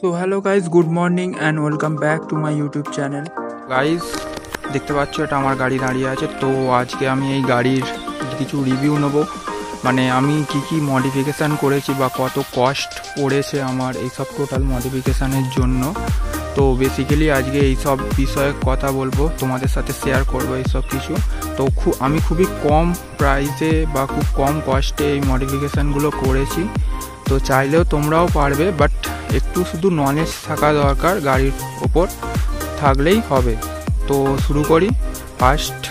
So hello guys, good morning and welcome back to my YouTube channel. Guys দেখতে পাচ্ছ এটা আমার গাড়ি দাঁড়িয়ে আছে। তো আজকে আমি এই গাড়ির কিছু রিভিউ নেব, মানে আমি কি মডিফিকেশান করেছি বা কত কস্ট পড়েছে আমার এইসব টোটাল মডিফিকেশানের জন্য। তো বেসিক্যালি আজকে এইসব বিষয়ে কথা বলবো, তোমাদের সাথে শেয়ার করবো এইসব কিছু। তো আমি খুবই কম প্রাইসে বা খুব কম কস্টে এই মডিফিকেশানগুলো করেছি। তো চাইলেও তোমরাও পারবে, বাট একটু শুধু নলেজ থাকা দরকার, গাড়ির ওপর থাকলেই হবে। তো শুরু করি ফার্স্ট।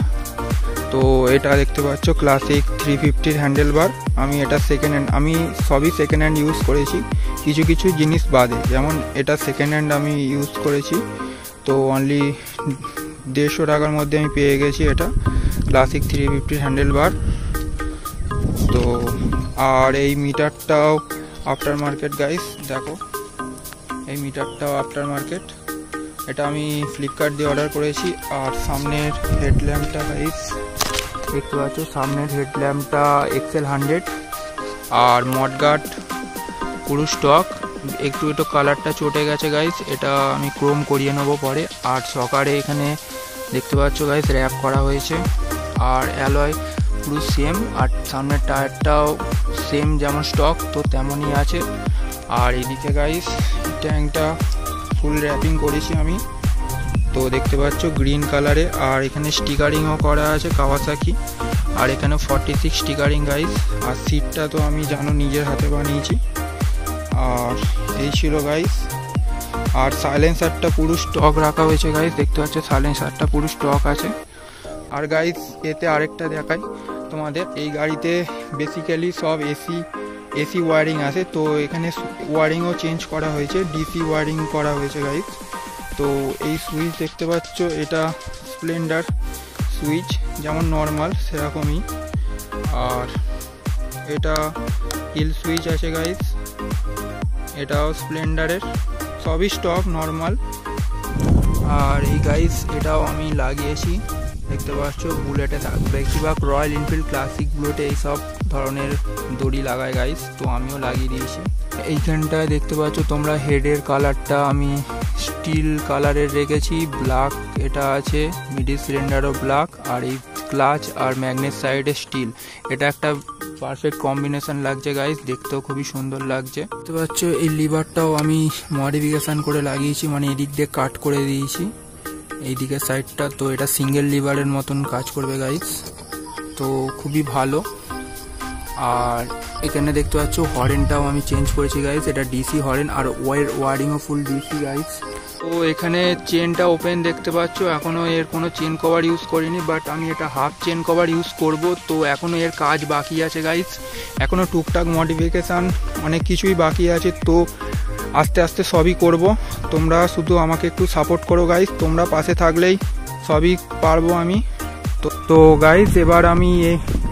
তো এটা দেখতে পাচ্ছ ক্লাসিক 350 হ্যান্ডেল বার। আমি এটা সেকেন্ড হ্যান্ড, আমি সবই সেকেন্ড হ্যান্ড ইউজ করেছি, কিছু কিছু জিনিস বাদে। যেমন এটা সেকেন্ড হ্যান্ড আমি ইউজ করেছি, তো অনলি 150 টাকার মধ্যে আমি পেয়ে গেছি এটা ক্লাসিক 350 হ্যান্ডেল বার। তো আর এই মিটারটাও আফটার মার্কেট গাইস, দেখো এই মিটারটাও আফটার মার্কেট। এটা আমি ফ্লিপকার্ট দিয়ে অর্ডার করেছি। আর সামনের হেডল্যাম্পটা গাইস দেখতে পাচ্ছ, সামনের হেডল্যাম্পটা এক্সেল 100। আর মডগার্ড পুরো স্টক, একটু কালারটা চটে গেছে গাইস, এটা আমি ক্রোম করিয়ে নেবো পরে। আর সকারে এখানে দেখতে পাচ্ছ গাইস র্যাপ করা হয়েছে। আর অ্যালয় পুরো সেম, আর সামনের টায়ারটাও সেম, যেমন স্টক তো তেমনই আছে। আর এদিকে গাইস ট্যাঙ্কটা ফুল র্যাপিং করেছি আমি, তো দেখতে পাচ্ছ গ্রিন কালারে। আর এখানে স্টিকারিংও করা আছে কাওয়াসাকি, আর এখানে 46 স্টিকারিং গাইস। আর সিটটা তো আমি জানো নিজের হাতে বানিয়েছি। আর এই ছিল গাইস। আর সাইলেন্সারটা পুরো স্টক রাখা হয়েছে গাইস, দেখতে পাচ্ছ সাইলেন্সারটা পুরো স্টক আছে। আর গাইস এতে আরেকটা দেখাই তোমাদের, এই গাড়িতে বেসিক্যালি সব এসি ওয়ারিং আছে। তো এখানে ওয়ারিংও চেঞ্জ করা হয়েছে, ডিসি ওয়ারিং করা হয়েছে গাইস। তো এই সুইচ দেখতে পাচ্ছ, এটা স্প্লেন্ডার সুইচ, যেমন নর্মাল সেরকমই। আর এটা হিল সুইচ আছে গাইস, এটাও স্প্লেন্ডারের, সবই স্টক নর্মাল। আর এই গাইস এটাও আমি লাগিয়েছি, দেখতে পাচ্ছ বুলেটে বেশিরভাগ রয়্যাল এনফিল্ড ক্লাসিক বুলেটে এইসব ধরনের দড়ি লাগায় গাইস, তো আমিও লাগিয়ে দিয়েছি। এইখানটায় দেখতে পাচ্ছ তোমরা হেডের কালারটা আমি স্টিল কালারের রেখেছি, ব্ল্যাক এটা আছে, মিডিল সিলিন্ডারও ব্ল্যাক। আর এই ক্লাচ আর ম্যাগনেট সাইডে স্টিল, এটা একটা পারফেক্ট কম্বিনেশন লাগছে গাইস, দেখতেও খুবই সুন্দর লাগছে। দেখতে পাচ্ছ এই লিভারটাও আমি মডিফিকেশন করে লাগিয়েছি, মানে এদিক দিয়ে কাট করে দিয়েছি এইদিকে সাইডটা। তো এটা সিঙ্গেল লিভারের মতন কাজ করবে গাইস, তো খুবই ভালো। আর এখানে দেখতে পাচ্ছ হরেনটাও আমি চেঞ্জ করেছি গাইস, এটা ডিসি হরেন। আর ওয়ারিংও ফুল ডিসি গাইস। তো এখানে চেনটা ওপেন দেখতে পাচ্ছ, এখনও এর কোনো চেন কভার ইউজ করিনি, বাট আমি এটা হাফ চেন কভার ইউজ করব। তো এখনও এর কাজ বাকি আছে গাইস, এখনও টুকটাক মডিফিকেশান অনেক কিছুই বাকি আছে। তো আস্তে আস্তে সবই করব, তোমরা শুধু আমাকে একটু সাপোর্ট করো গাইস, তোমরা পাশে থাকলেই সবই পারবো আমি। তো গাইস এবার আমি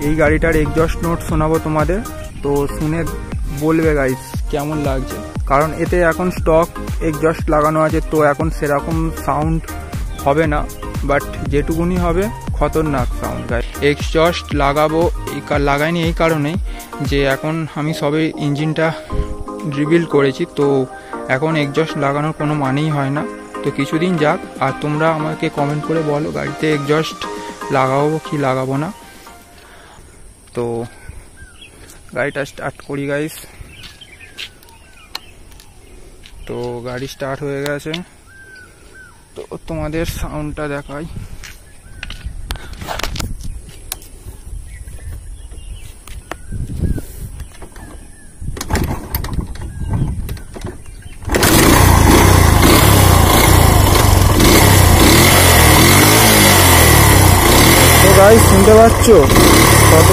এই গাড়িটার এক্সজস্ট নোট শোনাবো তোমাদের, তো শুনে বলবে গাইস কেমন লাগছে। কারণ এতে এখন স্টক এক্সজস্ট লাগানো আছে, তো এখন সেরকম সাউন্ড হবে না, বাট যেটুকুনি হবে খতরনাক সাউন্ড গাইস। এক্সজস্ট লাগাইনি এই কারণেই যে এখন আমি সবে ইঞ্জিনটা রিবিল্ড করেছি, তো এখন এক্সজস্ট লাগানোর কোনো মানেই হয় না। তো কিছুদিন যাক, আর তোমরা আমাকে কমেন্ট করে বলো গাড়িতে এক্সজস্ট লাগাবো কি লাগাবো না। তো গাড়িটা স্টার্ট করি গাইস। তো গাড়ি স্টার্ট হয়ে গেছে, তো তোমাদের সাউন্ডটা দেখাই। তো গাইস শুনতে পাচ্ছ কত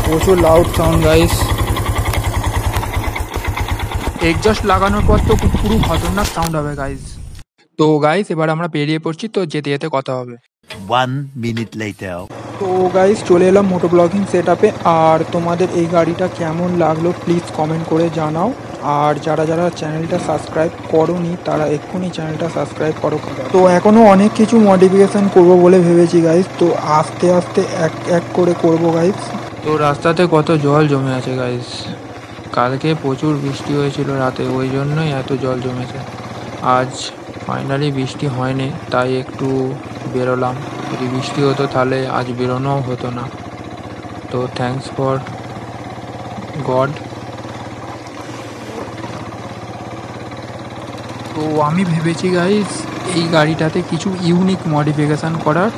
প্রচুর লাউড সাউন্ড গাইস। এক্সজস্ট লাগানোর পর তো পুরো খতরনাক সাউন্ড হবে গাইস। তো গাইস এবার আমরা বেরিয়ে পড়ছি, তো যেতে যেতে কথা হবে। 1 minute later. তো গাইস চলে এলাম মোটো ব্লগিং সেট আপে। আর তোমাদের এই গাড়িটা কেমন লাগলো প্লিজ কমেন্ট করে জানাও। আর যারা যারা চ্যানেলটা সাবস্ক্রাইব করোনি তারা এক্ষুনি চ্যানেলটা সাবস্ক্রাইব করো। তো এখনও অনেক কিছু মডিফিকেশান করব বলে ভেবেছি গাইস, তো আস্তে আস্তে এক এক করে করব গাইস। তো রাস্তাতে কত জল জমে আছে গাইস, কালকে প্রচুর বৃষ্টি হয়েছিল রাতে, ওই জন্যই এত জল জমেছে। আজ ফাইনালি বৃষ্টি হয়নি, তাই একটু বেরোলাম। যদি বৃষ্টি হতো তাহলে আজ বেরোনোও হতো না। তো থ্যাঙ্কস ফর গড। তো আমি ভেবেছি গাইস এই গাড়িটাতে কিছু ইউনিক মডিফিকেশান করার।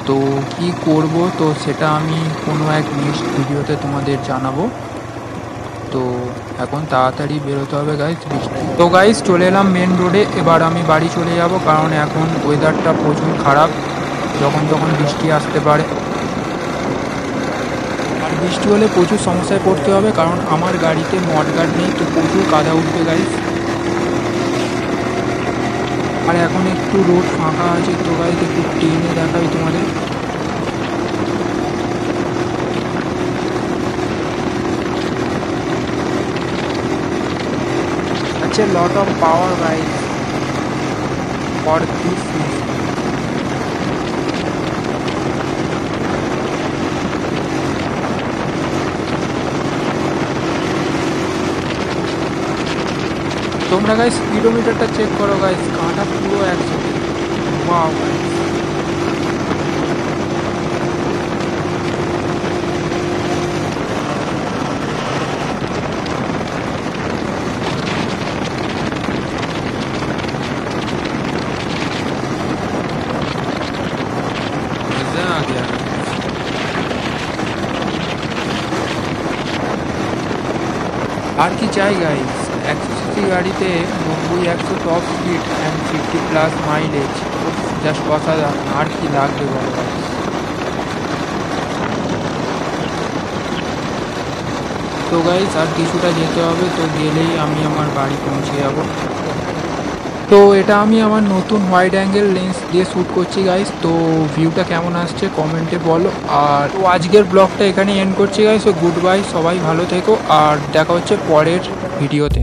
তো কি করব তো সেটা আমি কোনো এক নেক্সট ভিডিওতে তোমাদের জানাবো। তো এখন তাড়াতাড়ি বেরোতে হবে গাইস, বৃষ্টি। তো গাইস চলে এলাম মেন রোডে, এবার আমি বাড়ি চলে যাব, কারণ এখন ওয়েদারটা প্রচুর খারাপ, যখন তখন বৃষ্টি আসতে পারে। আর বৃষ্টি হলে প্রচুর সমস্যায় পড়তে হবে, কারণ আমার গাড়িতে মডগার্ড নেই, তো প্রচুর কাদা উঠবে গাইস। আর এখন একটু রোড ফাঁকা আছে, তো গাইস একটু টেনে দেখাই তোমাদের। আচ্ছা, lot of power guys for this. তোমরা গাইস স্পিডোমিটারটা চেক করো গাইস, কাঁটা পুরো 100। ওয়াও গাইস, मजा आ गया। আর কি চাই গাইস, 100 গাড়িতে 90-100 top speed and 50+ mileage, just অসাধারণ। আর কি লাগবে বলো গাইস। তো গাইস আর কিছুটা যেতে হবে, তো গেলেই আমি আমার বাড়ি পৌঁছে যাব। তো এটা আমি আমার নতুন ওয়াইড অ্যাঙ্গেল লেন্স দিয়ে শ্যুট করছি গাইস। তো ভিউটা কেমন আসছে কমেন্টে বলো। আর তো আজকের ব্লগটা এখানে এন্ড করছি গাইস। তো গুড বাই, সবাই ভালো থেকো, আর দেখা হচ্ছে পরের ভিডিওতে।